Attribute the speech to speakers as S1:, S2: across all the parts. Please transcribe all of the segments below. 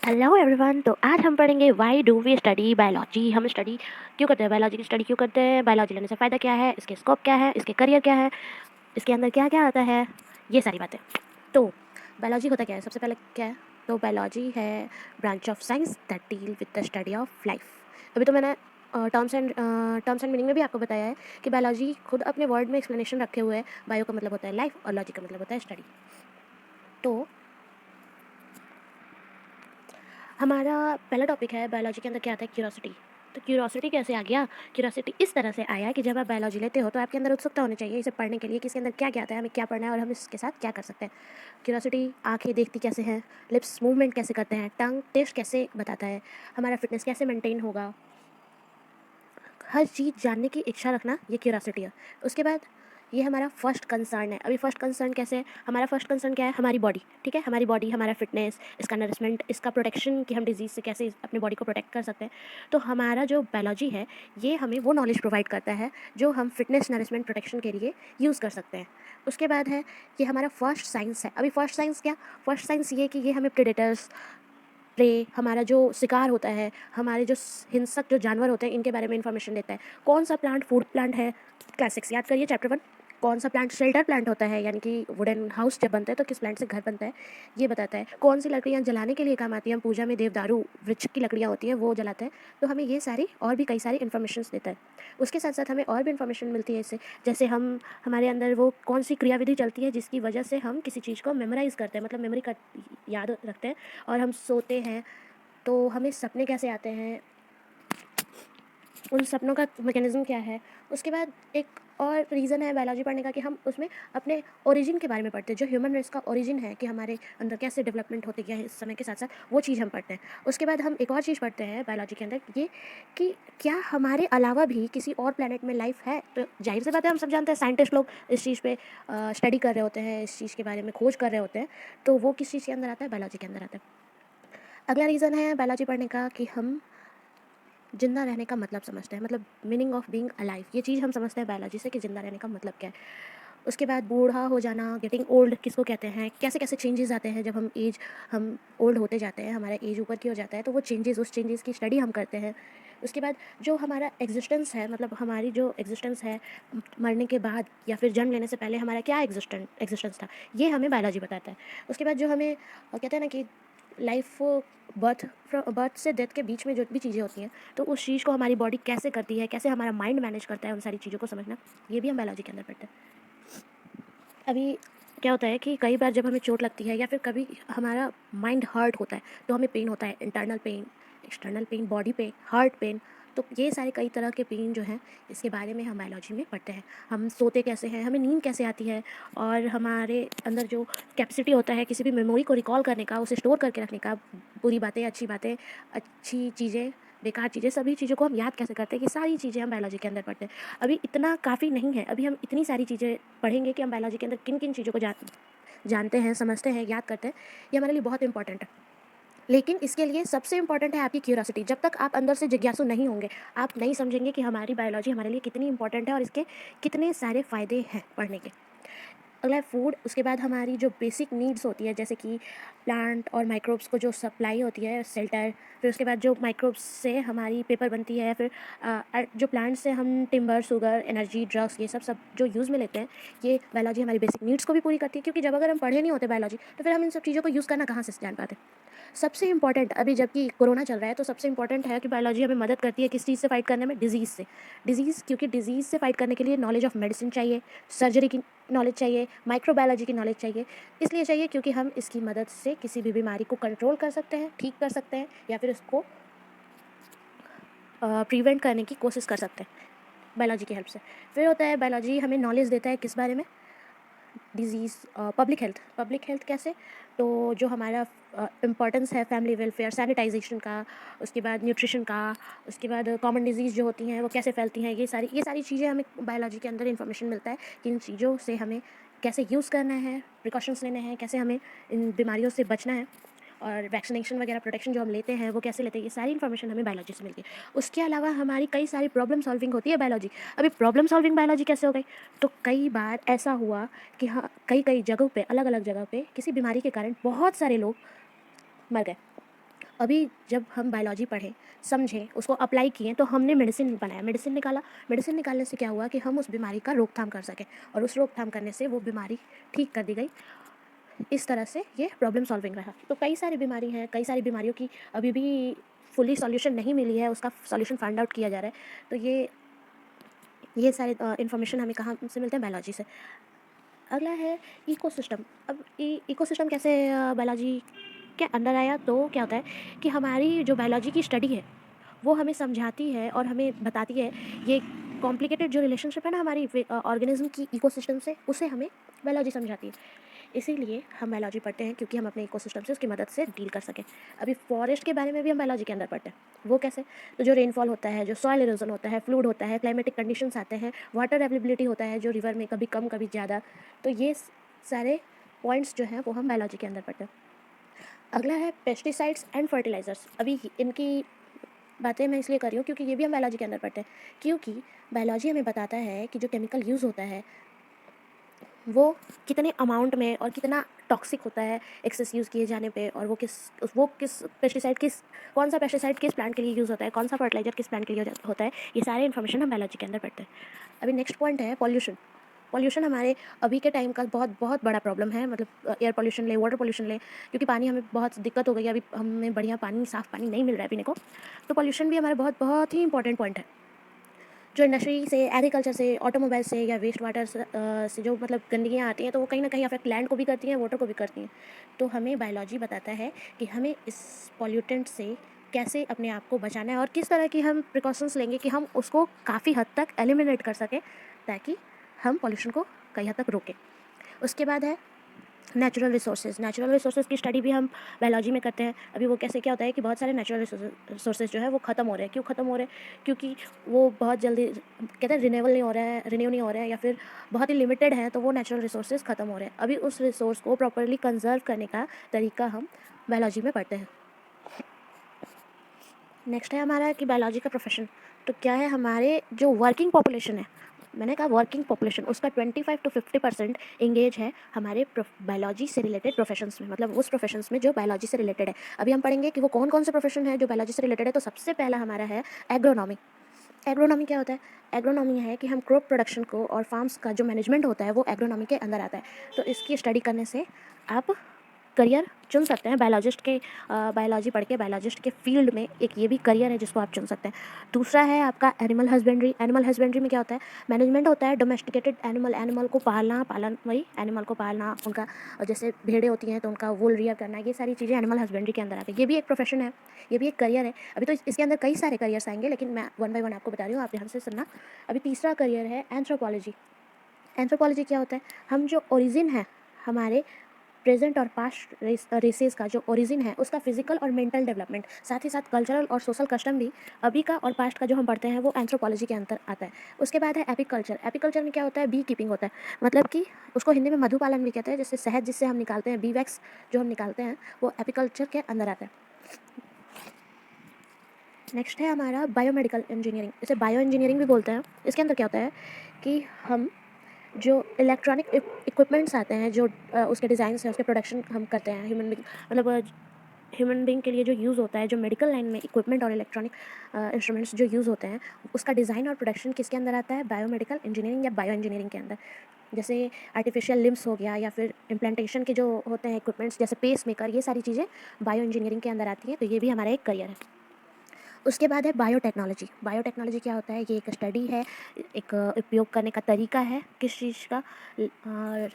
S1: Hello everyone. तो आज हम पढ़ेंगे why do we study biology. हम स्टडी क्यों करते हैं, बायोलॉजी की स्टडी क्यों करते हैं, बायोलॉजी लेने से फ़ायदा क्या है, इसके स्कोप क्या है, इसके करियर क्या है, इसके अंदर क्या क्या आता है, ये सारी बातें। तो बायोलॉजी होता क्या है, सबसे पहले क्या है? तो बायोलॉजी है branch of science that deal with the study of life. अभी तो मैंने टर्म्स एंड मीनिंग में भी आपको बताया है कि बायोलॉजी खुद अपने वर्ड में एक्सप्लेनेशन रखे हुए है। बायो का मतलब होता है लाइफ और लॉजी का मतलब होता है स्टडी। तो हमारा पहला टॉपिक है बायोलॉजी के अंदर क्या आता है, क्यूरोसिटी। तो क्यूरोसिटी कैसे आ गया? क्यूरोसिटी इस तरह से आया कि जब आप बायोलॉजी लेते हो तो आपके अंदर उत्सुकता होनी चाहिए इसे पढ़ने के लिए कि इसके अंदर क्या क्या आता है, हमें क्या पढ़ना है और हम इसके साथ क्या कर सकते हैं। क्यूरोसिटी आंखें देखती कैसे हैं, लिप्स मूवमेंट कैसे करते हैं, टंग टेस्ट कैसे बताता है, हमारा फिटनेस कैसे मेंटेन होगा, हर चीज़ जानने की इच्छा रखना, ये क्यूरोसिटी है। उसके बाद ये हमारा फर्स्ट कंसर्न है। अभी फर्स्ट कंसर्न कैसे है? हमारा फर्स्ट कंसर्न क्या है? हमारी बॉडी। ठीक है, हमारी बॉडी, हमारा फिटनेस, इसका नरिशमेंट, इसका प्रोटेक्शन कि हम डिजीज़ से कैसे अपनी बॉडी को प्रोटेक्ट कर सकते हैं। तो हमारा जो बायोलॉजी है ये हमें वो नॉलेज प्रोवाइड करता है जो हम फिटनेस, नरिशमेंट, प्रोटेक्शन के लिए यूज़ कर सकते हैं। उसके बाद है ये हमारा फर्स्ट साइंस है। अभी फर्स्ट साइंस क्या? फर्स्ट साइंस ये कि ये हमें प्रेडेटर्स, प्रे, हमारा जो शिकार होता है, हमारे जो हिंसक जो जानवर होते हैं, इनके बारे में इंफॉर्मेशन देता है। कौन सा प्लांट फूड प्लांट है, क्लासिक्स याद करिए चैप्टर 1। कौन सा प्लांट शेल्टर प्लांट होता है, यानी कि वुडन हाउस जब बनता है तो किस प्लांट से घर बनता है, ये बताता है। कौन सी लकड़ियाँ जलाने के लिए काम आती हैं, हम पूजा में देवदारू वृक्ष की लकड़ियाँ होती हैं वो जलाते हैं। तो हमें ये सारी और भी कई सारी इन्फॉर्मेशन देता है। उसके साथ साथ हमें और भी इन्फॉर्मेशन मिलती है इससे, जैसे हम हमारे अंदर वो कौन सी क्रियाविधि चलती है जिसकी वजह से हम किसी चीज़ को मेमोराइज़ करते हैं, मतलब मेमोरी कर याद रखते हैं। और हम सोते हैं तो हमें सपने कैसे आते हैं, उन सपनों का मैकेनिज़्म क्या है। उसके बाद एक और रीज़न है बायोलॉजी पढ़ने का कि हम उसमें अपने ओरिजिन के बारे में पढ़ते हैं, जो ह्यूमन रेस का ओरिजिन है कि हमारे अंदर कैसे डेवलपमेंट होती है इस समय के साथ साथ, वो चीज़ हम पढ़ते हैं। उसके बाद हम एक और चीज़ पढ़ते हैं बायोलॉजी के अंदर, ये कि क्या हमारे अलावा भी किसी और प्लेनेट में लाइफ है। तो जाहिर सी बात है, हम सब जानते हैं साइंटिस्ट लोग इस चीज़ पे स्टडी कर रहे होते हैं, इस चीज़ के बारे में खोज कर रहे होते हैं। तो वो किस चीज़ के अंदर आता है? बायोलॉजी के अंदर आता है। अगला रीज़न है बायोलॉजी पढ़ने का कि हम जिंदा रहने का मतलब समझते हैं, मतलब मीनिंग ऑफ बीइंग अलाइव। ये चीज़ हम समझते हैं बायोलॉजी से कि जिंदा रहने का मतलब क्या है। उसके बाद बूढ़ा हो जाना, गेटिंग ओल्ड किसको कहते हैं, कैसे कैसे चेंजेस आते हैं जब हम ओल्ड होते जाते हैं, हमारा एज ऊपर की हो जाता है, तो वो चेंजेस, उस चेंजेस की स्टडी हम करते हैं। उसके बाद जो हमारा एग्जिस्टेंस है, मतलब हमारी जो एग्जिस्टेंस है मरने के बाद या फिर जन्म लेने से पहले हमारा क्या एग्जिस्टेंस था, ये हमें बायोलॉजी बताता है। उसके बाद जो हमें कहते हैं ना कि लाइफ, बर्थ से डेथ के बीच में जो भी चीज़ें होती हैं, तो उस चीज़ को हमारी बॉडी कैसे करती है, कैसे हमारा माइंड मैनेज करता है, उन सारी चीज़ों को समझना, ये भी हम बायोलॉजी के अंदर पढ़ते हैं। अभी क्या होता है कि कई बार जब हमें चोट लगती है या फिर कभी हमारा माइंड हर्ट होता है तो हमें पेन होता है, internal pain, external pain, body pain, heart pain. तो ये सारे कई तरह के पेन जो हैं, इसके बारे में हम बायोलॉजी में पढ़ते हैं। हम सोते कैसे हैं, हमें नींद कैसे आती है, और हमारे अंदर जो कैपेसिटी होता है किसी भी मेमोरी को रिकॉल करने का, उसे स्टोर करके रखने का, बुरी बातें, अच्छी चीज़ें, बेकार चीज़ें, सभी चीज़ों को हम याद कैसे करते हैं, ये सारी चीज़ें हम बायोलॉजी के अंदर पढ़ते हैं। अभी इतना काफ़ी नहीं है, अभी हम इतनी सारी चीज़ें पढ़ेंगे कि हम बायोलॉजी के अंदर किन किन चीज़ों को जानते हैं, समझते हैं, याद करते हैं, ये हमारे लिए बहुत इंपॉर्टेंट है। लेकिन इसके लिए सबसे इंपॉर्टेंट है आपकी क्यूरियोसिटी। जब तक आप अंदर से जिज्ञासु नहीं होंगे, आप नहीं समझेंगे कि हमारी बायोलॉजी हमारे लिए कितनी इंपॉर्टेंट है और इसके कितने सारे फ़ायदे हैं पढ़ने के। अगला है फूड। उसके बाद हमारी जो बेसिक नीड्स होती है, जैसे कि प्लांट और माइक्रोब्स को जो सप्लाई होती है, शेल्टर। फिर उसके बाद जो माइक्रोब्स से हमारी पेपर बनती है, फिर जो प्लांट से हम टिम्बर, शुगर, एनर्जी, ड्रग्स, ये सब सब जो यूज़ में लेते हैं, ये बायोलॉजी हमारी बेसिक नीड्स को भी पूरी करती है। क्योंकि जब अगर हम पढ़े नहीं होते बायोलॉजी, तो फिर हम इन सब चीज़ों को यूज़ करना कहाँ से जान पाते। सबसे इंपॉर्टेंट अभी जबकि कोरोना चल रहा है, तो सबसे इंपॉर्टेंट है कि बायोलॉजी हमें मदद करती है किस चीज़ से फाइट करने में, डिजीज़ से। डिजीज़, क्योंकि डिजीज़ से फाइट करने के लिए नॉलेज ऑफ मेडिसिन चाहिए, सर्जरी की नॉलेज चाहिए, माइक्रोबायोलॉजी की नॉलेज चाहिए। इसलिए चाहिए क्योंकि हम इसकी मदद से किसी भी बीमारी को कंट्रोल कर सकते हैं, ठीक कर सकते हैं, या फिर उसको प्रिवेंट करने की कोशिश कर सकते हैं बायोलॉजी की हेल्प से। फिर होता है बायोलॉजी हमें नॉलेज देता है किस बारे में, डिज़ीज़, पब्लिक हेल्थ कैसे? तो जो हमारा इम्पोर्टेंस है फैमिली वेलफेयर, सैनिटाइजेशन का, उसके बाद न्यूट्रिशन का, उसके बाद कॉमन डिजीज़ जो होती हैं वो कैसे फैलती हैं, ये सारी चीज़ें हमें बायोलॉजी के अंदर इन्फॉर्मेशन मिलता है कि इन चीज़ों से हमें कैसे यूज़ करना है, प्रिकॉशंस लेने हैं, कैसे हमें इन बीमारियों से बचना है, और वैक्सीनेशन वगैरह प्रोटेक्शन जो हम लेते हैं वो कैसे लेते हैं, ये सारी इन्फॉर्मेशन हमें बायोलॉजी से मिलती है। उसके अलावा हमारी कई सारी प्रॉब्लम सॉल्विंग होती है बायोलॉजी। अभी प्रॉब्लम सॉल्विंग बायोलॉजी कैसे हो गई? तो कई बार ऐसा हुआ कि हाँ, कई कई जगहों पे, अलग अलग जगह पे किसी बीमारी के कारण बहुत सारे लोग मर गए। अभी जब हम बायोलॉजी पढ़े, समझे, उसको अप्लाई किए, तो हमने मेडिसिन बनाया, मेडिसिन निकाला। मेडिसिन निकालने से क्या हुआ कि हम उस बीमारी का रोकथाम कर सकें, और उस रोकथाम करने से वो बीमारी ठीक कर दी गई। इस तरह से ये प्रॉब्लम सॉल्विंग रहा। तो कई सारी बीमारी हैं, कई सारी बीमारियों की अभी भी फुली सॉल्यूशन नहीं मिली है, उसका सॉल्यूशन फाइंड आउट किया जा रहा है। तो ये सारे इन्फॉर्मेशन हमें कहाँ से मिलते हैं? बायोलॉजी से। अगला है इकोसिस्टम। अब इकोसिस्टम कैसे बायोलॉजी के अंडर आया? तो क्या होता है कि हमारी जो बायोलॉजी की स्टडी है वो हमें समझाती है और हमें बताती है, ये कॉम्प्लिकेटेड जो रिलेशनशिप है ना हमारी ऑर्गेनिज्म की इकोसिस्टम से, उसे हमें बायोलॉजी समझाती है। इसीलिए हम बायोलॉजी पढ़ते हैं, क्योंकि हम अपने इकोसिस्टम से उसकी मदद से डील कर सकें। अभी फॉरेस्ट के बारे में भी हम बायोलॉजी के अंदर पढ़ते हैं। वो कैसे? तो जो रेनफॉल होता है, जो सॉइल इरोजन होता है, फ्लूड होता है, क्लाइमेटिक कंडीशंस आते हैं, वाटर अवेलेबिलिटी होता है जो रिवर में कभी कम कभी ज़्यादा, तो ये सारे पॉइंट्स जो हैं वो हम बायोलॉजी के अंदर पढ़ते हैं। अगला है पेस्टिसाइड्स एंड फर्टिलाइजर्स। अभी इनकी बातें मैं इसलिए कर रही हूँ क्योंकि ये भी हम बायोलॉजी के अंदर पढ़ते हैं। क्योंकि बायोलॉजी हमें बताता है कि जो केमिकल यूज़ होता है वो कितने अमाउंट में और कितना टॉक्सिक होता है एक्सेस यूज़ किए जाने पे, और वो किस पेस्टिसाइड किस कौन सा पेस्टिसाइड किस प्लांट के लिए यूज़ होता है, कौन सा फर्टिलाइजर किस प्लांट के लिए होता है, ये सारे इन्फॉर्मेशन हम बायोलॉजी के अंदर पढ़ते हैं। अभी नेक्स्ट पॉइंट है पॉल्यूशन। पॉल्यूशन हमारे अभी के टाइम का बहुत बहुत बड़ा प्रॉब्लम है। मतलब एयर पॉल्यूशन ले, वाटर पॉल्यूशन ले, क्योंकि पानी हमें बहुत दिक्कत हो गई है, अभी हमें बढ़िया पानी, साफ़ पानी नहीं मिल रहा है पीने को। तो पॉल्यूशन भी हमारे बहुत बहुत ही इंपॉर्टेंट पॉइंट है। जो इंडस्ट्री से, एग्रीकल्चर से, ऑटोमोबाइल से या वेस्ट वाटर से जो मतलब गंदगियाँ आती हैं, तो वो कहीं ना कहीं अफेक्ट लैंड को भी करती हैं, वाटर को भी करती हैं। तो हमें बायोलॉजी बताता है कि हमें इस पॉल्यूटेंट से कैसे अपने आप को बचाना है और किस तरह की हम प्रिकॉशंस लेंगे कि हम उसको काफ़ी हद तक एलिमिनेट कर सकें, ताकि हम पॉल्यूशन को कई हद तक रोकें। उसके बाद है नेचुरल रिसोर्सेज। नेचुरल रिसोर्सेज की स्टडी भी हम बायोलॉजी में करते हैं। अभी वो कैसे, क्या होता है कि बहुत सारे नेचुरल रिसोर्सेज जो है वो ख़त्म हो रहे हैं। क्यों ख़त्म हो रहे हैं? क्योंकि वो बहुत जल्दी, कहते हैं, रिन्यू नहीं हो रहा है, या फिर बहुत ही लिमिटेड है, तो वो नेचुरल रिसोर्सेज ख़त्म हो रहे हैं। अभी उस रिसोर्स को प्रॉपरली कंजर्व करने का तरीका हम बायोलॉजी में पढ़ते हैं। नेक्स्ट है हमारा कि बायोलॉजी का प्रोफेशन। तो क्या है, हमारे जो वर्किंग पॉपुलेशन है, मैंने कहा वर्किंग पॉपुलेशन, उसका 25 to 50% इंगेज है हमारे बायोलॉजी से रिलेटेड प्रोफेशंस में, मतलब उस प्रोफेशंस में जो बायोलॉजी से रिलेटेड है। अभी हम पढ़ेंगे कि वो कौन कौन से प्रोफेशन है जो बायोलॉजी से रिलेटेड है। तो सबसे पहला हमारा है एग्रोनॉमी। एग्रोनॉमी क्या होता है? एग्रोनॉमी है कि हम क्रॉप प्रोडक्शन को और फार्म्स का जो मैनेजमेंट होता है वो एग्रोनॉमी के अंदर आता है। तो इसकी स्टडी करने से आप करियर चुन सकते हैं। बायोलॉजी पढ़ के बायोलॉजिस्ट के फील्ड में एक ये भी करियर है जिसको आप चुन सकते हैं। दूसरा है आपका एनिमल हस्बेंड्री। एनिमल हस्बेंड्री में क्या होता है? मैनेजमेंट होता है डोमेस्टिकेटेड एनिमल को पालन, वही एनिमल को पालना, उनका जैसे भेड़ें होती हैं तो उनका वूल रियर करना, ये सारी चीज़ें एनिमल हस्बेंड्री के अंदर आती है। ये भी एक प्रोफेशन है, ये भी एक करियर है। अभी तो इसके अंदर कई सारे करियर्स आएंगे, लेकिन मैं वन बाय वन आपको बता रही हूँ, आप ध्यान से सुनना। अभी तीसरा करियर है एंथ्रोपोलॉजी। एंथ्रोपोलॉजी क्या होता है? हम जो ओरिजिन है हमारे प्रेजेंट और पास्ट रेसेस का, जो ओरिजिन है उसका फिजिकल और मेंटल डेवलपमेंट, साथ ही साथ कल्चरल और सोशल कस्टम भी अभी का और पास्ट का जो हम पढ़ते हैं वो एंथ्रोपोलॉजी के अंदर आता है। उसके बाद है एपिकल्चर। एपिकल्चर में क्या होता है? बी कीपिंग होता है। मतलब कि उसको हिंदी में मधुपालन भी कहते हैं, जैसे शहद जिससे हम निकालते हैं, बी वैक्स जो हम निकालते हैं, वो एपिकल्चर के अंदर आता है। नेक्स्ट है हमारा बायोमेडिकल इंजीनियरिंग, इसे बायो इंजीनियरिंग भी बोलते हैं। इसके अंदर क्या होता है कि हम जो इलेक्ट्रॉनिक इक्विपमेंट्स आते हैं, जो उसके डिज़ाइंस हैं, उसके प्रोडक्शन हम करते हैं, ह्यूमन बींग के लिए जो यूज़ होता है, जो मेडिकल लाइन में इक्विपमेंट और इलेक्ट्रॉनिक इंस्ट्रूमेंट्स जो यूज़ होते हैं, उसका डिज़ाइन और प्रोडक्शन किसके अंदर आता है? बायोमेडिकल इंजीनियरिंग या बायो इंजीनियरिंग के अंदर। जैसे आर्टिफिशियल लिम्स हो गया, या फिर इम्प्लांटेशन के जो होते हैं इक्विपमेंट्स, जैसे पेस मेकर, ये सारी चीज़ें बायो इंजीनियरिंग के अंदर आती हैं। तो ये भी हमारा एक करियर है। उसके बाद है बायोटेक्नोलॉजी। बायोटेक्नोलॉजी क्या होता है? ये एक स्टडी है, एक उपयोग करने का तरीका है किस चीज़ का। और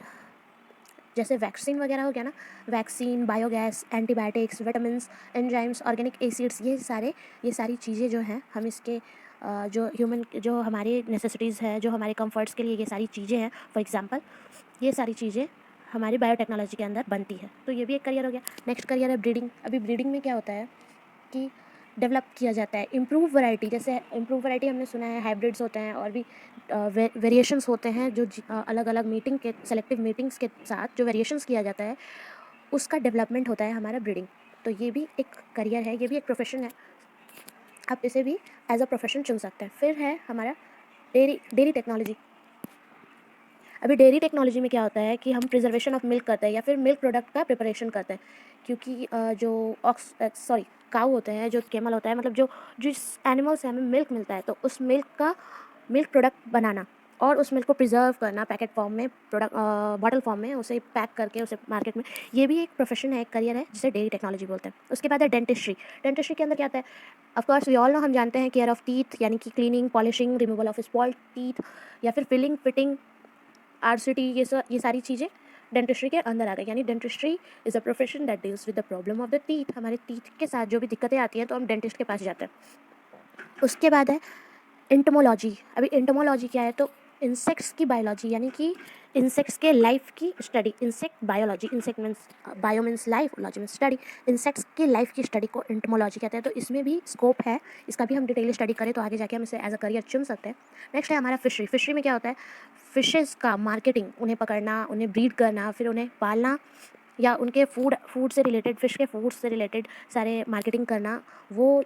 S1: जैसे वैक्सीन वगैरह हो गया ना, vaccine, biogas, antibiotics, vitamins, enzymes, organic acids, ये सारी चीज़ें जो हैं, हम इसके जो हमारी नेसेसिटीज़ है, जो हमारे कंफर्ट्स के लिए ये सारी चीज़ें हैं, फॉर एग्जांपल, ये सारी चीज़ें हमारी बायोटेक्नोलॉजी के अंदर बनती है। तो ये भी एक करियर हो गया। नेक्स्ट करियर है ब्रीडिंग। अभी ब्रीडिंग में क्या होता है कि डेवलप किया जाता है इम्प्रूव वैरायटी। जैसे इम्प्रूव वैरायटी हमने सुना है, हाइब्रिड्स होते हैं और भी वेरिएशंस होते हैं, जो अलग अलग मीटिंग के सेलेक्टिव मीटिंग्स के साथ जो वेरिएशंस किया जाता है, उसका डेवलपमेंट होता है हमारा ब्रीडिंग। तो ये भी एक करियर है, ये भी एक प्रोफेशन है, आप इसे भी एज अ प्रोफेशन चुन सकते हैं। फिर है हमारा डेयरी टेक्नोलॉजी। अभी डेयरी टेक्नोलॉजी में क्या होता है कि हम प्रिजर्वेशन ऑफ मिल्क करते हैं, या फिर मिल्क प्रोडक्ट का प्रिपरेशन करते हैं, क्योंकि जो काऊ होते हैं, जो कैमल होता है, मतलब जो जिस एनिमल से हमें मिल्क मिलता है, तो उस मिल्क प्रोडक्ट बनाना और उस मिल्क को प्रिजर्व करना पैकेट फॉर्म में, बॉटल फॉर्म में, उसे पैक करके उसे मार्केट में, ये भी एक प्रोफेशन है, एक करियर है, जिसे डेयरी टेक्नोलॉजी बोलते हैं। उसके बाद है डेंटिस्ट्री। डेंटिस्ट्री के अंदर क्या आता है? Of course we all know, हम जानते हैं, केयर ऑफ टीथ, यानी कि cleaning, polishing, removal of spoiled teeth, या फिर फिलिंग, फिटिंग, आरसीटी, ये सारी चीज़ें डेंटिस्ट्री के अंदर आ गई। यानी dentistry is a profession that deals with the problem of the teeth. हमारे टीथ के साथ जो भी दिक्कतें आती हैं, तो हम डेंटिस्ट के पास जाते हैं। उसके बाद है एंटोमोलॉजी। अभी एंटोमोलॉजी क्या है? तो इंसेक्ट्स की बायोलॉजी, यानी कि इंसेक्ट्स के लाइफ की study. Insect biology, insect means bio means life, logy means study. Insects की लाइफ की स्टडी को एंटोमोलॉजी कहते हैं। तो इसमें भी स्कोप है, इसका भी हम डिटेल स्टडी करें तो आगे जाके हम इसे एज अ करियर चुन सकते हैं। नेक्स्ट है हमारा फिशरी। फिशरी में क्या होता है? फिशेज़ का मार्केटिंग, उन्हें पकड़ना, उन्हें ब्रीड करना, फिर उन्हें पालना, या उनके फूड से रिलेटेड, फ़िश के फूड से रिलेटेड सारे मार्केटिंग करना। वो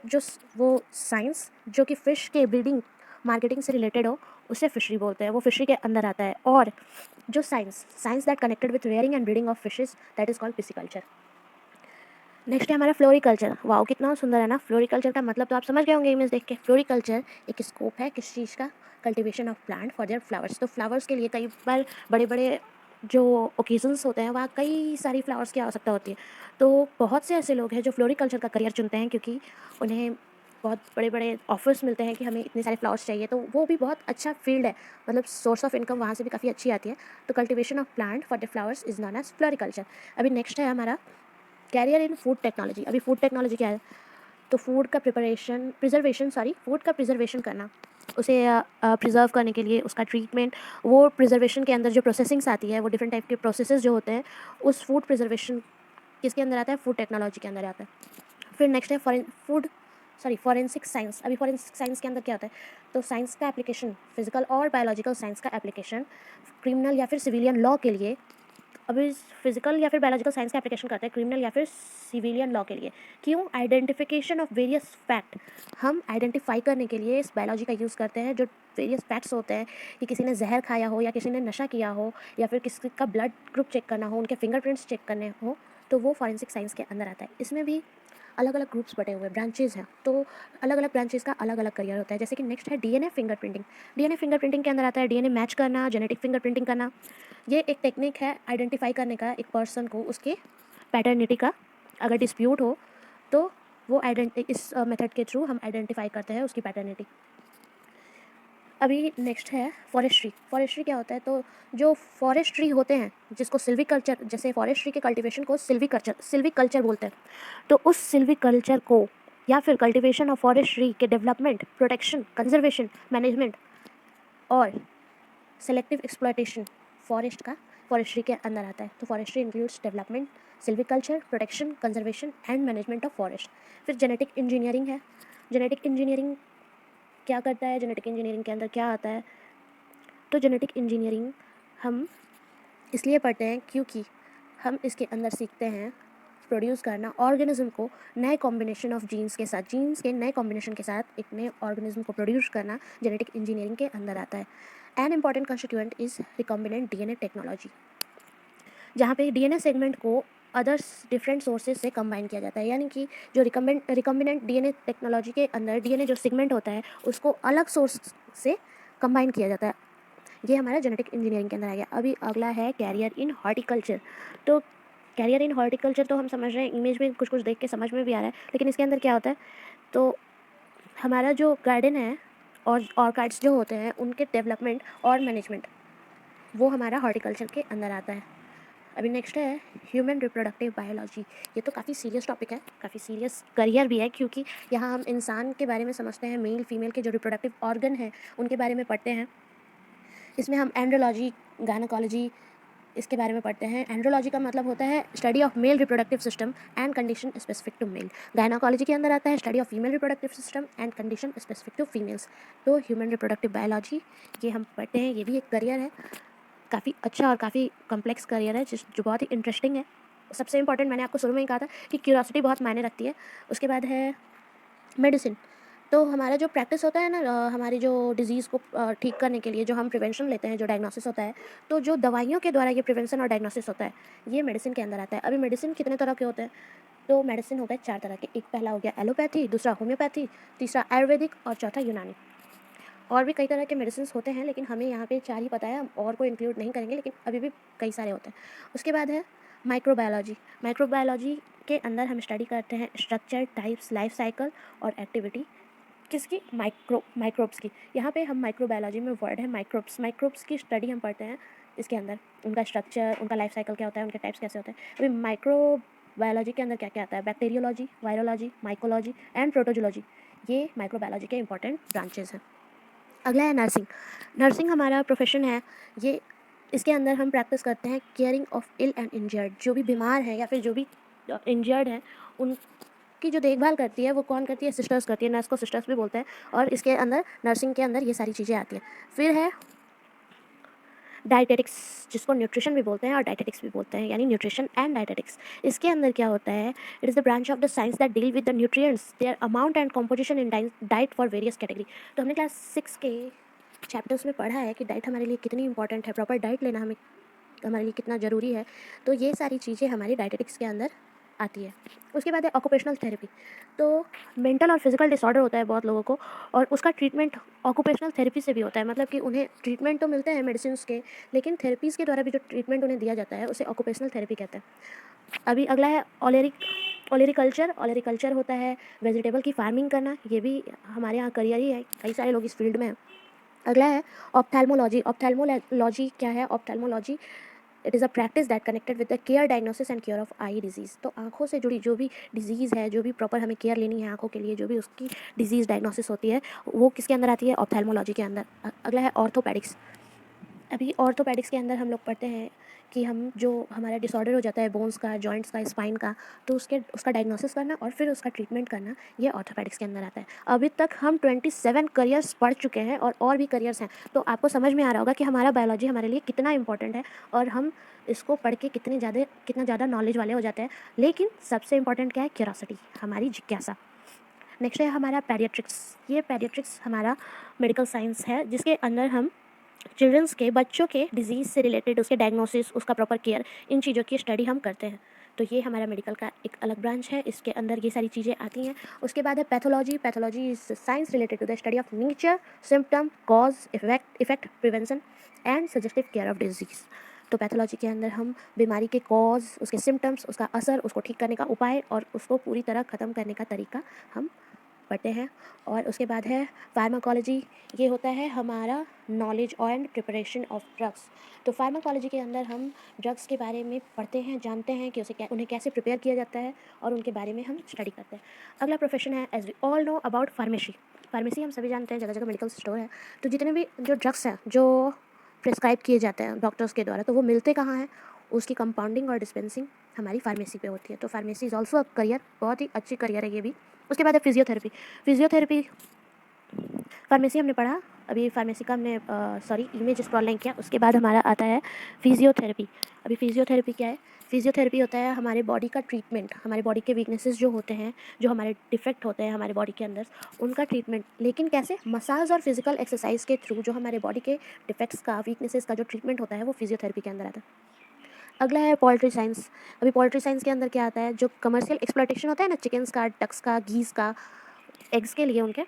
S1: साइंस जो कि फ़िश के ब्रीडिंग मार्केटिंग से रिलेटेड हो, उसे फिशरी बोलते हैं, वो फिशरी के अंदर आता है। और जो science that connected with rearing and breeding of fishes, that is called pisciculture. Next है हमारा फ्लोरिकल्चर। वाओ, कितना सुंदर है ना। फ्लोरिकल्चर का मतलब तो आप समझ गए होंगे इमेज देख के। फ्लोरिकल्चर एक स्कोप है किस चीज़ का? Cultivation of plant for their flowers. तो फ्लावर्स के लिए कई बार बड़े बड़े जो ओकेजन्स होते हैं, वहाँ कई सारी फ्लावर्स की आवश्यकता होती है। तो बहुत से ऐसे लोग हैं जो फ्लोरिकल्चर का करियर चुनते हैं, क्योंकि उन्हें बहुत बड़े बड़े ऑफर्स मिलते हैं कि हमें इतने सारे फ्लावर्स चाहिए। तो वो भी बहुत अच्छा फील्ड है, मतलब सोर्स ऑफ इनकम वहाँ से भी काफ़ी अच्छी आती है। तो cultivation of plant for the flowers is known as floriculture. अभी नेक्स्ट है हमारा कैरियर इन फूड टेक्नोलॉजी। अभी फूड टेक्नोलॉजी क्या है? तो फूड का फूड का प्रिजर्वेशन करना, उसे प्रिजर्व करने के लिए उसका ट्रीटमेंट, वो प्रिजर्वेशन के अंदर जो प्रोसेसिंग्स आती है, वो डिफरेंट टाइप के प्रोसेसेस जो होते हैं, उस फूड प्रिजर्वेशन किसके अंदर आता है? फूड टेक्नोलॉजी के अंदर आता है। फिर नेक्स्ट है फॉरेंसिक साइंस। अभी फॉरेंसिक साइंस के अंदर क्या होता है? तो साइंस का एप्लीकेशन, फिजिकल और बायोलॉजिकल साइंस का एप्लीकेशन क्रिमिनल या फिर सिविलियन लॉ के लिए। अभी फिजिकल या फिर बायोलॉजिकल साइंस का एप्लीकेशन करते हैं क्रिमिनल या फिर सिविलियन लॉ के लिए। क्यों? Identification of various fact. हम आइडेंटिफाई करने के लिए इस बायोलॉजी का यूज़ करते हैं, जो वेरियस फैक्ट्स होते हैं, कि किसी ने जहर खाया हो, या किसी ने नशा किया हो, या फिर किसी का ब्लड ग्रुप चेक करना हो, उनके फिंगरप्रिंट्स चेक करने हो, तो वो फॉरेंसिक साइंस के अंदर आता है। इसमें भी अलग अलग ग्रुप्स बटे हुए ब्रांचेज़ हैं, तो अलग अलग ब्रांचेज़ का अलग अलग करियर होता है। जैसे कि नेक्स्ट है डीएनए फिंगरप्रिंटिंग। डीएनए फिंगरप्रिंटिंग के अंदर आता है डीएनए मैच करना, जेनेटिक फिंगरप्रिंटिंग करना। ये एक टेक्निक है आइडेंटिफाई करने का, एक पर्सन को उसके पैटर्निटी का। अगर डिस्प्यूट हो तो वो इस मेथड के थ्रू हम आइडेंटिफाई करते हैं उसकी पैटर्निटी। अभी नेक्स्ट है फॉरेस्ट्री। फॉरेस्ट्री क्या होता है? तो जो फॉरेस्ट ट्री होते हैं, जिसको सिल्वीकल्चर, जैसे फॉरेस्ट्री के कल्टीवेशन को सिल्वीकल्चर बोलते हैं। तो उस सिल्वीकल्चर को, या फिर कल्टीवेशन ऑफ फॉरेस्ट ट्री के डेवलपमेंट, प्रोटेक्शन, कंजर्वेशन, मैनेजमेंट और सेलेक्टिव एक्सप्लॉयटेशन फॉरेस्ट्री के अंदर आता है। तो forestry includes development, silviculture, protection, conservation and management of forest. फिर जेनेटिक इंजीनियरिंग है। जेनेटिक इंजीनियरिंग क्या करता है? जेनेटिक इंजीनियरिंग के अंदर क्या आता है? तो जेनेटिक इंजीनियरिंग हम इसलिए पढ़ते हैं क्योंकि हम इसके अंदर सीखते हैं प्रोड्यूस करना ऑर्गेनिज्म को नए कॉम्बिनेशन ऑफ जीन्स के नए कॉम्बिनेशन के साथ एक नए ऑर्गेनिज्म को प्रोड्यूस करना जेनेटिक इंजीनियरिंग के अंदर आता है। An important constituent is recombinant DNA technology, जहाँ पे डीएनए सेगमेंट को अदर्स डिफरेंट सोर्सेज से कंबाइन किया जाता है। यानी कि जो रिकम्बिनेंट डीएनए टेक्नोलॉजी के अंदर डीएनए जो सेगमेंट होता है, उसको अलग सोर्स से कंबाइन किया जाता है। ये हमारा जेनेटिक इंजीनियरिंग के अंदर आ गया। अभी अगला है कैरियर इन हॉर्टिकल्चर। तो कैरियर इन हॉर्टिकल्चर तो हम समझ रहे हैं, इमेज में कुछ कुछ देख के समझ में भी आ रहा है, लेकिन इसके अंदर क्या होता है? तो हमारा जो गार्डन है और ऑर्किड्स जो होते हैं, उनके डेवलपमेंट और मैनेजमेंट, वो हमारा हॉर्टिकल्चर के अंदर आता है। अभी नेक्स्ट है ह्यूमन रिप्रोडक्टिव बायोलॉजी। ये तो काफ़ी सीरियस टॉपिक है, काफ़ी सीरियस करियर भी है, क्योंकि यहाँ हम इंसान के बारे में समझते हैं, मेल फीमेल के जो रिप्रोडक्टिव ऑर्गन हैं उनके बारे में पढ़ते हैं। इसमें हम एंड्रोलॉजी, गायनोकोलॉजी, इसके बारे में पढ़ते हैं। एंड्रोलॉजी का मतलब होता है study of male reproductive system and condition specific to male. Gynaecology के अंदर आता है study of female reproductive system and condition specific to females. तो ह्यूमन रिप्रोडक्टिव बायोलॉजी ये हम पढ़ते हैं, ये भी एक करियर है, काफ़ी अच्छा और काफ़ी कॉम्प्लेक्स करियर है, जो बहुत ही इंटरेस्टिंग है। सबसे इंपॉर्टेंट मैंने आपको शुरू में ही कहा था कि क्यूरियोसिटी बहुत मायने रखती है। उसके बाद है मेडिसिन। तो हमारा जो प्रैक्टिस होता है ना, हमारी जो डिज़ीज़ को ठीक करने के लिए जो हम प्रिवेंशन लेते हैं, जो डायग्नोसिस होता है, तो जो दवाइयों के द्वारा ये प्रिवेंशन और डायग्नोसिस होता है, ये मेडिसिन के अंदर आता है। अभी मेडिसिन कितने तरह के होते हैं? तो मेडिसिन हो गए 4 तरह के, एक पहला हो गया एलोपैथी, दूसरा होम्योपैथी, तीसरा आयुर्वेदिक और चौथा यूनानी। और भी कई तरह के मेडिसिन होते हैं, लेकिन हमें यहाँ पे 4 ही पता है, हम और को इंक्लूड नहीं करेंगे, लेकिन अभी भी कई सारे होते हैं। उसके बाद है माइक्रोबायोलॉजी। माइक्रोबायोलॉजी के अंदर हम स्टडी करते हैं स्ट्रक्चर, टाइप्स, लाइफ साइकिल और एक्टिविटी किसकी, माइक्रोब्स की। यहाँ पे हम माइक्रोबायोलॉजी में वर्ड है माइक्रोब्स, माइक्रोब्स की स्टडी हम पढ़ते हैं इसके अंदर, उनका स्ट्रक्चर, उनका लाइफ साइकिल क्या होता है, उनके टाइप्स कैसे होते हैं। अभी माइक्रोबायोलॉजी के अंदर क्या क्या आता है, bacteriology, virology, mycology and protozoology, ये माइक्रोबायोलॉजी के इंपॉर्टेंट ब्रांचेज हैं। अगला है नर्सिंग। नर्सिंग हमारा प्रोफेशन है, ये इसके अंदर हम प्रैक्टिस करते हैं caring of ill and injured, जो भी बीमार है या फिर जो भी इंजर्ड है उनकी जो देखभाल करती है वो कौन करती है, सिस्टर्स करती है, नर्स को सिस्टर्स भी बोलते हैं, और इसके अंदर नर्सिंग के अंदर ये सारी चीज़ें आती हैं। फिर है डाइटेटिक्स, जिसको न्यूट्रिशन भी बोलते हैं और डाइटेटिक्स भी बोलते हैं, यानी न्यूट्रिशन एंड डाइटेटिक्स। इसके अंदर क्या होता है, it is the branch of the science that deal with the nutrients, their amount and composition in diet for various category. तो हमने क्लास 6 के चैप्टर्स में पढ़ा है कि डाइट हमारे लिए कितनी इंपॉर्टेंट है, प्रॉपर डाइट लेना हमारे लिए कितना ज़रूरी है। तो ये सारी चीज़ें हमारी डाइटेटिक्स के अंदर आती है। उसके बाद है ऑक्यूपेशनल थेरेपी। तो मेंटल और फिजिकल डिसऑर्डर होता है बहुत लोगों को, और उसका ट्रीटमेंट ऑक्यूपेशनल थेरेपी से भी होता है, मतलब कि उन्हें ट्रीटमेंट तो मिलते हैं मेडिसिन के, लेकिन थेरेपीज़ के द्वारा भी जो ट्रीटमेंट उन्हें दिया जाता है उसे ऑक्यूपेशनल थेरेपी कहते हैं। अभी अगला है ओलेरिकल्चर। ओलेरिकल्चर होता है वेजिटेबल की फार्मिंग करना, ये भी हमारे यहाँ करियर ही है, कई सारे लोग इस फील्ड में हैं। अगला है ऑप्थेल्मोलॉजी। ऑप्थेल्मोलॉजी क्या है, ophthalmology it is a practice that connected with the care, diagnosis and care of eye disease. तो आँखों से जुड़ी जो भी डिजीज़ है, जो भी प्रॉपर हमें केयर लेनी है आँखों के लिए, जो भी उसकी डिजीज़ डायग्नोसिस होती है, वो किसके अंदर आती है, ऑप्थेल्मोलॉजी के अंदर। अगला है ऑर्थोपेडिक्स। अभी ऑर्थोपेडिक्स के अंदर हम लोग पढ़ते हैं कि हम जो हमारा डिसऑर्डर हो जाता है बोन्स का, जॉइंट्स का, स्पाइन का, तो उसका डायग्नोसिस करना और फिर उसका ट्रीटमेंट करना, ये ऑर्थोपेडिक्स के अंदर आता है। अभी तक हम 27 करियर्स पढ़ चुके हैं और भी करियर्स हैं, तो आपको समझ में आ रहा होगा कि हमारा बायोलॉजी हमारे लिए कितना इंपॉर्टेंट है और हम इसको पढ़ के कितना ज़्यादा नॉलेज वाले हो जाते हैं। लेकिन सबसे इंपॉर्टेंट क्या है, क्यूरोसिटी, हमारी जिज्ञासा। नेक्स्ट है हमारा पैडियाट्रिक्स। ये पैडियाट्रिक्स हमारा मेडिकल साइंस है, जिसके अंदर हम चिल्ड्रंस के, बच्चों के डिजीज़ से रिलेटेड उसके डायग्नोसिस, उसका प्रॉपर केयर, इन चीज़ों की स्टडी हम करते हैं। तो ये हमारा मेडिकल का एक अलग ब्रांच है, इसके अंदर ये सारी चीज़ें आती हैं। उसके बाद है pathology. Pathology is science related to the study of nature, symptom, cause, effect, prevention and suggestive care of disease. तो पैथोलॉजी के अंदर हम बीमारी के कॉज, उसके सिम्टम्स, उसका असर, उसको ठीक करने का उपाय और उसको पूरी तरह ख़त्म करने का तरीका हम पढ़ते हैं। और उसके बाद है फार्माकोलॉजी। ये होता है हमारा knowledge and preparation of drugs. तो फार्माकोलॉजी के अंदर हम ड्रग्स के बारे में पढ़ते हैं, जानते हैं कि उन्हें कैसे प्रिपेयर किया जाता है, और उनके बारे में हम स्टडी करते हैं। अगला प्रोफेशन है, as we all know about pharmacy. Pharmacy हम सभी जानते हैं, जगह जगह मेडिकल स्टोर है। तो जितने भी जो ड्रग्स हैं जो प्रिस्क्राइब किए जाते हैं डॉक्टर्स के द्वारा, तो वो मिलते कहाँ हैं, उसकी कंपाउंडिंग और डिस्पेंसिंग हमारी फार्मेसी पे होती है। तो pharmacy is also a career, बहुत ही अच्छी करियर है ये भी। उसके बाद है फिजियोथेरेपी। फिजियोथेरेपी फार्मेसी हमने पढ़ा, अभी फार्मेसी का हमने इमेज स्क्रॉल नहीं किया। उसके बाद हमारा आता है फिजियोथेरेपी। अभी फिजियोथेरेपी क्या है, फिजियोथेरेपी होता है हमारे बॉडी का ट्रीटमेंट, हमारे बॉडी के वीकनेसेस जो होते हैं, जो हमारे डिफेक्ट होते हैं हमारे बॉडी के अंदर, उनका ट्रीटमेंट। लेकिन कैसे, मसाज और फिजिकल एक्सरसाइज के थ्रू जो हमारे बॉडी के डिफेक्ट्स का, वीकनेसेस का जो ट्रीटमेंट होता है, वो फिजियोथेरेपी के अंदर आता है। अगला है पोल्ट्री साइंस। अभी पोल्ट्री साइंस के अंदर क्या आता है, जो कमर्शियल एक्सप्लॉयटेशन होता है ना, चिकन्स का, डक्स का, घीस का, एग्स के लिए उनके,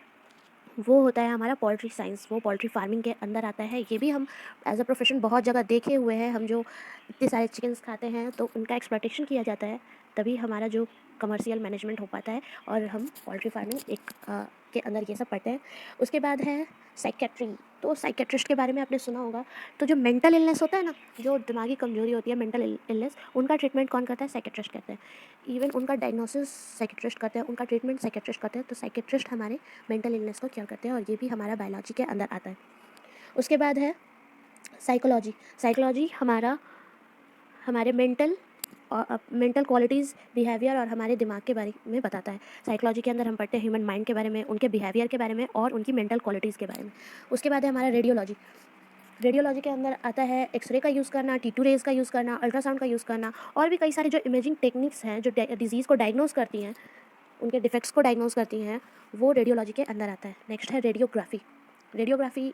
S1: वो होता है हमारा पोल्ट्री साइंस, वो पोल्ट्री फार्मिंग के अंदर आता है। ये भी हम एज अ प्रोफेशन बहुत जगह देखे हुए हैं। हम जो इतने सारे चिकन्स खाते हैं तो उनका एक्सप्लॉयटेशन किया जाता है, तभी हमारा जो कमर्शियल मैनेजमेंट हो पाता है और हम पोल्ट्री फार्मिंग के अंदर ये सब पढ़ते हैं। उसके बाद है साइकेट्री। तो साइकेट्रिस्ट के बारे में आपने सुना होगा। तो जो मेंटल इलनेस होता है ना, जो दिमागी कमजोरी होती है, मेंटल इलनेस, उनका ट्रीटमेंट कौन करता है, साइकेट्रिस्ट करते हैं। इवन उनका डायग्नोसिस साइकेट्रिस्ट करते हैं, उनका ट्रीटमेंट साइकेट्रिस्ट करते हैं। तो साइकेट्रिस्ट हमारे मेंटल इलनेस को क्योर करते हैं, और ये भी हमारा बायोलॉजी के अंदर आता है। उसके बाद है साइकोलॉजी। साइकोलॉजी हमारे मेंटल क्वालिटीज़, बिहेवियर और हमारे दिमाग के बारे में बताता है। साइकोलॉजी के अंदर हम पढ़ते हैं ह्यूमन माइंड के बारे में, उनके बिहेवियर के बारे में और उनकी मेंटल क्वालिटीज़ के बारे में। उसके बाद है हमारा रेडियोलॉजी। रेडियोलॉजी के अंदर आता है एक्सरे का यूज़ करना, T2 रेज़ का यूज़ करना, अल्ट्रासाउंड का यूज़ करना, और भी कई सारी जो इमेजिंग टेक्निक्स हैं जो डिजीज़ को डायग्नोस करती हैं, उनके डिफेक्ट्स को डायग्नोस करती हैं, वो रेडियोलॉजी के अंदर आता है। नेक्स्ट है रेडियोग्राफी। रेडियोग्राफी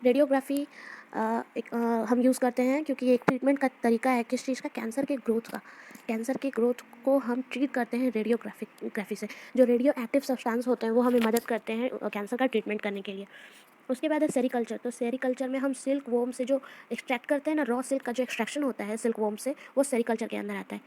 S1: रेडियोग्राफी हम यूज़ करते हैं क्योंकि ये एक ट्रीटमेंट का तरीका है किस चीज़ का, कैंसर के ग्रोथ का। कैंसर के ग्रोथ को हम ट्रीट करते हैं रेडियोग्राफी से। जो रेडियो एक्टिव सब्सटेंस होते हैं वो हमें मदद करते हैं कैंसर का ट्रीटमेंट करने के लिए। उसके बाद है सेरीकल्चर। तो सेरीकल्चर में हम सिल्क वोम से जो एक्सट्रैक्ट करते हैं ना, रॉ सिल्क का जो एक्सट्रैक्शन होता है सिल्क वोम से, वो सेरीकल्चर के अंदर आता है।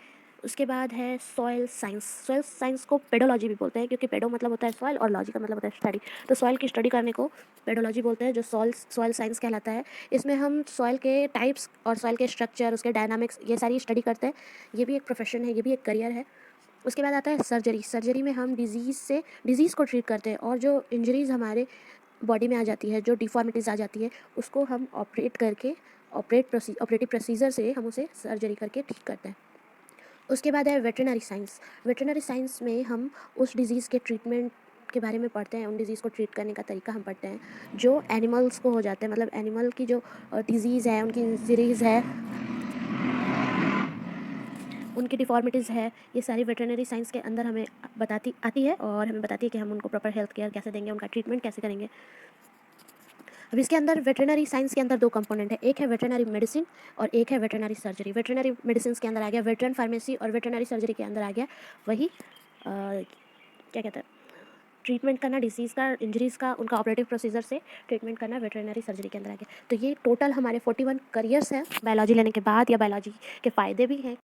S1: उसके बाद है सॉइल साइंस। सॉइल साइंस को पेडोलॉजी भी बोलते हैं क्योंकि पेडो मतलब होता है सॉइल और लॉजी का मतलब होता है स्टडी। तो सॉइल की स्टडी करने को पेडोलॉजी बोलते हैं, जो सॉइल साइंस कहलाता है। इसमें हम सॉइल के टाइप्स और सॉइल के स्ट्रक्चर, उसके डायनामिक्स, ये सारी स्टडी करते हैं। ये भी एक प्रोफेशन है, ये भी एक करियर है। उसके बाद आता है सर्जरी। सर्जरी में हम डिज़ीज़ को ट्रीट करते हैं, और जो इंजरीज़ हमारे बॉडी में आ जाती है, जो डिफॉर्मिटीज़ आ जाती है, उसको हम ऑपरेटिव प्रोसीजर से हम उसे सर्जरी करके ठीक करते हैं। उसके बाद है वेटरनरी साइंस। वेटरनरी साइंस में हम उस डिज़ीज़ के ट्रीटमेंट के बारे में पढ़ते हैं, उन डिज़ीज़ को ट्रीट करने का तरीका हम पढ़ते हैं जो एनिमल्स को हो जाते हैं। मतलब एनिमल की जो डिज़ीज़ है, उनकी इंजरीज़ है, उनकी डिफॉर्मिटीज़ है, ये सारी वेटरनरी साइंस के अंदर हमें बताती आती है, और हमें बताती है कि हम उनको प्रॉपर हेल्थ केयर कैसे देंगे, उनका ट्रीटमेंट कैसे करेंगे। अब इसके अंदर वेटरनरी साइंस के अंदर दो कंपोनेंट है, एक है वेटरनरी मेडिसिन और एक है वेटरनरी सर्जरी। वेटरनरी मेडिसिन के अंदर आ गया वेटरन फार्मेसी, और वेटरनरी सर्जरी के अंदर आ गया वही क्या कहते हैं, ट्रीटमेंट करना डिसीज़ का, इंजरीज़ का, उनका ऑपरेटिव प्रोसीजर से ट्रीटमेंट करना वेटरनरी सर्जरी के अंदर आ गया। तो ये टोटल हमारे 41 करियर्स हैं बायोलॉजी लेने के बाद, या बायोलॉजी के फ़ायदे भी हैं।